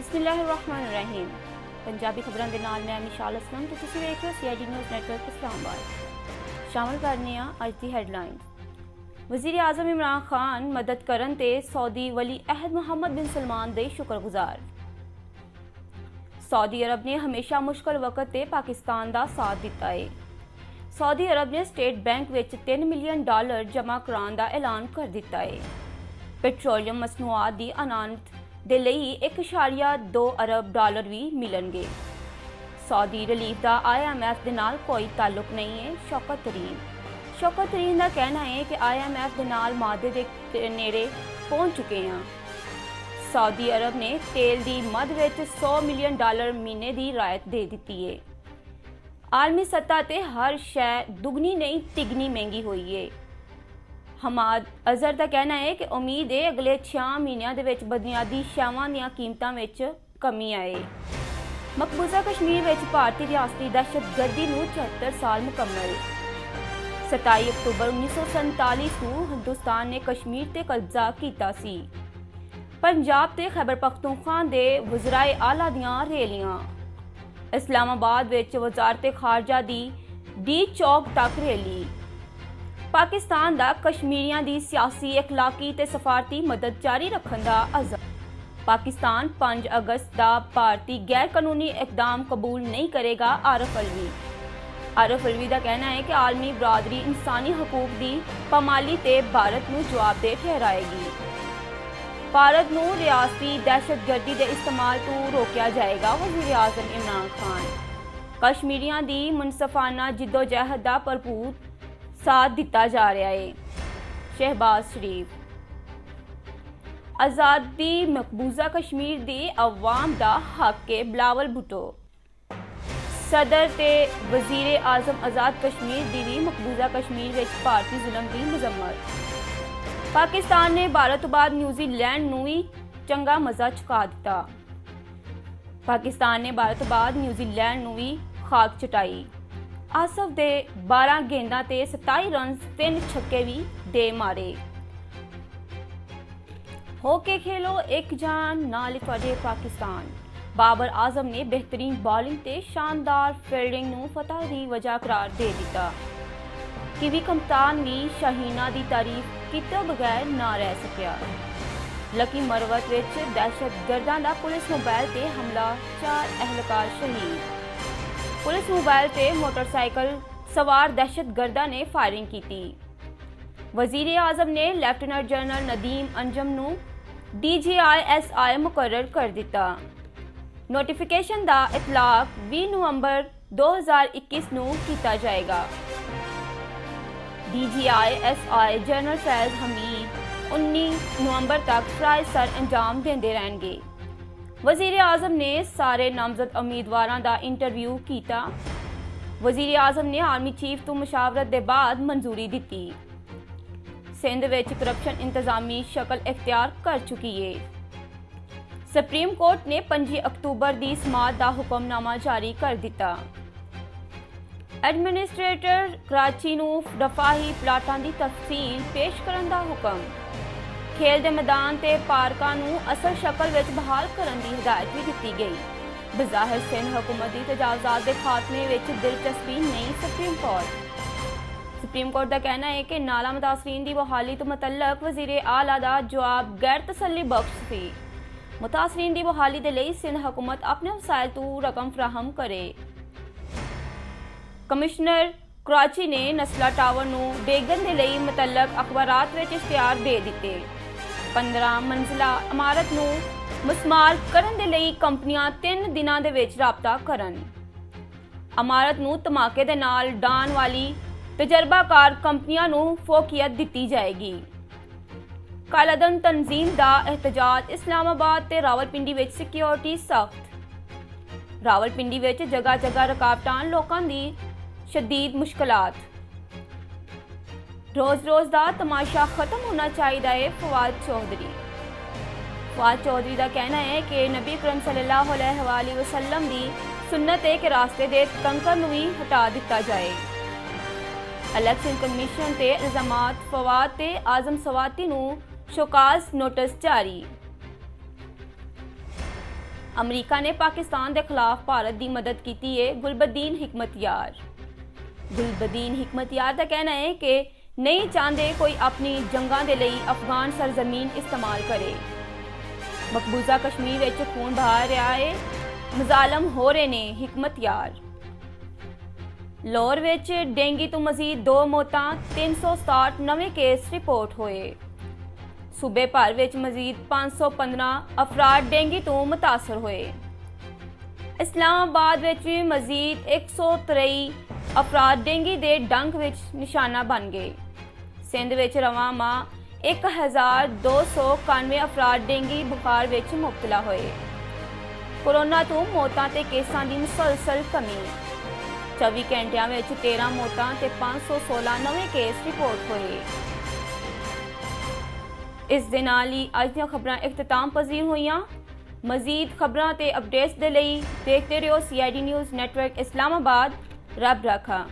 बिस्मिल्लाहिर्रहमानिर्रहीम पंजाबी खबरों के नाल मैं मिशाल असलम तो तुसीं देख रहे हो CID न्यूज़ नेटवर्क इस्लामाबाद। शामिल करने अज की हैडलाइंस। वज़ीर आज़म इमरान खान मदद करन ते सऊदी वली अहद मोहम्मद बिन सलमान दे शुक्रगुजार। सऊदी अरब ने हमेशा मुश्किल वक्त ते पाकिस्तान का साथ दिता है। सऊदी अरब ने स्टेट बैंक विच $3 मिलियन जमा कराने का ऐलान कर दिता है। पेट्रोलियम मसनूआत की अनामत दे लई $1.2 अरब भी मिलणगे। सऊदी रिलीफ का IMF दे नाल कोई ताल्लुक नहीं है। शौकत तरीन का कहना है कि IMF दे नाल मादे दे नेड़े पहुंच चुके हैं। सऊदी अरब ने तेल की मद विच $100 मिलियन महीने की रायत दे दी है। आलमी सतह ते हर शै दुगनी नहीं तिगनी महंगी हुई है। हमाद अजहर का कहना है कि उम्मीद है अगले 6 महीनों के बुनियादी शैवां दी कीमतां विच कमी आए। मकबूजा कश्मीर विच भारतीय रियासती दहशतगर्दी नूं 74 साल मुकम्मल। 27 अक्तूबर 1947 को हिंदुस्तान ने कश्मीर ते कब्जा किया सी। पंजाब ते खैबर पख्तूनख्वा दे वज़राए आला दियां रैलियां। इस्लामाबाद विच वज़ारत खारजा दी डी चौक तक रैली। पाकिस्तान दा कश्मीरियां दी सियासी इखलाकी ते सफारती मदद जारी रखने का अज़म। पाकिस्तान 5 अगस्त का भारतीय गैर कानूनी इकदाम कबूल नहीं करेगा। आरिफ अलवी का कहना है कि आलमी बरादरी इंसानी हकूक की पामाली ते भारत नूं जवाबदेह ठहराएगी। भारत नूं रियासती दहशतगर्दी के इस्तेमाल तो रोकया जाएगा। वज़ीर आज़म इमरान खान कश्मीरियां दी मुनसफाना जिद्दोजहद का भरपूर साथ दिता जा रहा है। शहबाज शरीफ आज़ादी मकबूजा कश्मीर दी अवाम दा हक के बिलावल भुट्टो। सदर ते वज़ीर आज़म आज़ाद कश्मीर दी भी मकबूजा कश्मीर विच भारतीय जुल्म की मजम्मत। पाकिस्तान ने भारत तो बाद न्यूजीलैंड नूं भी चंगा मजा चुका दिता। पाकिस्तान ने भारत तो बाद न्यूजीलैंड नूं भी खाक चटाई। आसफ दे 12 गेंदा ते 27 रन 3 छक्के भी दे मारे। होके खेलो एक जान नाल तुहाडे पाकिस्तान। बाबर आजम ने बेहतरीन बॉलिंग ते शानदार फील्डिंग नूं फतह दी वजह करार दे दिता। कीवी कप्तान भी शाहीना दी तारीफ कीते बगैर ना रह सकिया। लकी मरवत विच दहशतगर्दां दा पुलिस मोबाइल ते हमला, 4 एहलकार शहीद। पुलिस मोबाइल ते मोटरसाइकिल सवार दहशतगर्दा ने फायरिंग की। वज़ीर आज़म ने लेफ्टिनेंट जनरल नदीम अंजम नूं DGI मुकर्रर कर दिता। नोटिफिकेशन का इतलाक 20 नवंबर 2021 नूं किया जाएगा। DGI जनरल फैज हमीद 19 नवंबर तक फराइज सर अंजाम देंदे रहेंगे। वज़ीर आज़म ने सारे नामजद उम्मीदवारों का इंटरव्यू किया। वज़ीर आज़म ने आर्मी चीफ तो मुशावरत के बाद मंजूरी दी। सिंध विच करप्शन इंतजामी शक्ल इख्तियार कर चुकी है। सुप्रीम कोर्ट ने 25 अक्तूबर की समाअत का हुक्मनामा जारी कर दिता। एडमिनिस्ट्रेटर कराची नूं रफाही प्लाटां की तफसील पेश करने का हुक्म। खेल के मैदान ते पार्कां नूं असल शक्ल विच बहाल करने की हिदायत भी दी गई। बज़ाहिर सिंध हुकूमत की तजावुज़ात के खात्मे विच दिलचस्पी नहीं। सुप्रीम कोर्ट का कहना है कि नाला मुतासरीन की बहाली तो मुतल्लक वज़ीर आला का जवाब गैर तसल्ली बख्श सी। मुतासरीन की बहाली के लिए सिंध हुकूमत अपने वसाइल तो रकम फराहम करे। कमिश्नर कराची ने नस्ला टावर नूं डेगन के लिए मुतल्लक अखबारात विच इश्तिहार दे दिते। 15 मंजिला इमारत नूं मुसमार करन दे लई कंपनियां 3 दिनां दे विच राबता करन। इमारत नूं धमाके दे नाल डान वाली तजर्बाकार कंपनियां नूं फोकियत दी जाएगी। कालाधन तंजीम दा एहतजाज। इस्लामाबाद ते रावलपिंडी विच सिक्योरिटी सख्त। रावलपिंडी विच जगह जगह रुकावटां, लोकां दी शदीद मुश्किलात। रोज रोज दा तमाशा खत्म होना चाहिए। फवाद चौधरी का कहना है कि नबी करीम सल्लल्लाहु अलैहि वसल्लम दी सुन्नत है कि रास्ते दे कंकर नूं भी हटा दिता जाए। इलेक्शन कमीशन ते इल्जामात। फवाद ते आजम सवाती नूं शोकाज नोटिस जारी। ਅਮਰੀਕਾ ਨੇ ਪਾਕਿਸਤਾਨ ਦੇ ਖਿਲਾਫ ਭਾਰਤ ਦੀ ਮਦਦ ਕੀਤੀ ਹੈ। ਗੁਲਬਦੀਨ ਹਿਕਮਤਿਆਰ ਦਾ ਕਹਿਣਾ ਹੈ ਕਿ नहीं चाहते कोई अपनी जंगां दे लई अफगान सरजमीन इस्तेमाल करे। मकबूजा कश्मीर विच खून बहा रहा है, मुजालम हो रहे ने हिकमतयार। लाहौर विच डेंगी तो मजीद 2 मौतां, 367 नवे केस रिपोर्ट होए। सूबे भर विच मजीद 515 अफराद डेंगी तो मुतासर होए। इस्लामाबाद विच भी मजीद 123 अफराद डेंगी दे डंक विच निशाना बन गए। सिंध विच रवां मां 1291 अफराद डेंगी बुखार विच मुबतला होए। कोरोना तो मौतां ते केसां दी मुसलसल कमी। 24 घंटियां विच 13 मौतां ते 516 नवे केस रिपोर्ट होए। इस दे नाल ही अज दीआं खबरां इख्तिताम पजीर होईयां। मजीद खबरां ते अपडेट्स दे लई देखते रहो CID न्यूज़ नेटवर्क इस्लामाबाद। रब रखा।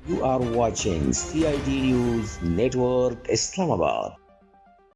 You are watching CID News Network Islamabad.